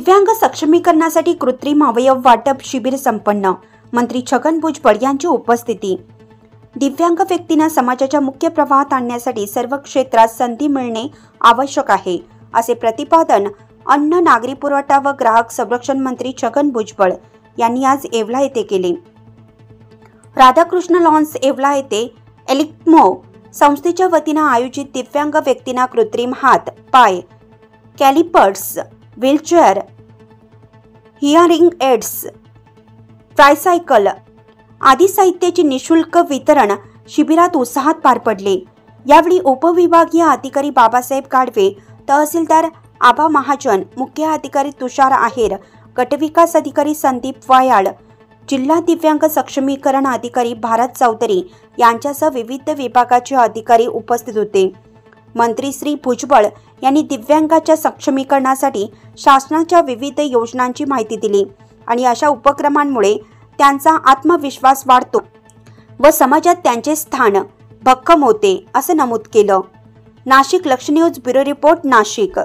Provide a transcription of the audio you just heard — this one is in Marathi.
दिव्यांग सक्षमीकरणासाठी कृत्रिम अवयव वाटप शिबिर संपन्न। मंत्री छगन भुजबळ यांची उपस्थिती। दिव्यांग व्यक्तींना समाजाच्या मुख्य प्रवाहात आणण्यासाठी सर्व क्षेत्रात संधी मिळणे आवश्यक आहे, असे प्रतिपादन अन्न, नागरी पुरवठा व ग्राहक संरक्षण मंत्री छगन भुजबळ यांनी आज येवला येथे केले। राधाकृष्ण लॉन्स येवला येथे एलिक्मो संस्थेच्या वतीने आयोजित दिव्यांग व्यक्तींना कृत्रिम हात, पाय, callipers, wheelchair, hearing AIDS, tricycle आदी साहित्याचे निशुल्क वितरण शिबिरात उत्साहात पार पडले। यावेळी उपविभागीय अधिकारी बाबासाहेब गाडवे, तहसीलदार आबा महाजन, मुख्य अधिकारी तुषार आहेर, गटविकास अधिकारी संदीप वायाळ, जिल्हा दिव्यांग सक्षमीकरण अधिकारी भारत चौधरी यांच्यासह विविध विभागाचे अधिकारी उपस्थित होते। मंत्री श्री भुजबळ यांनी दिव्यांगाच्या सक्षमीकरणासाठी शासनाच्या विविध योजनांची माहिती दिली आणि अशा उपक्रमांमुळे त्यांचा आत्मविश्वास वाढतो व समाजात त्यांचे स्थान भक्कम होते, असे नमूद केलं। नाशिक लक्ष न्यूज ब्युरो रिपोर्ट, नाशिक।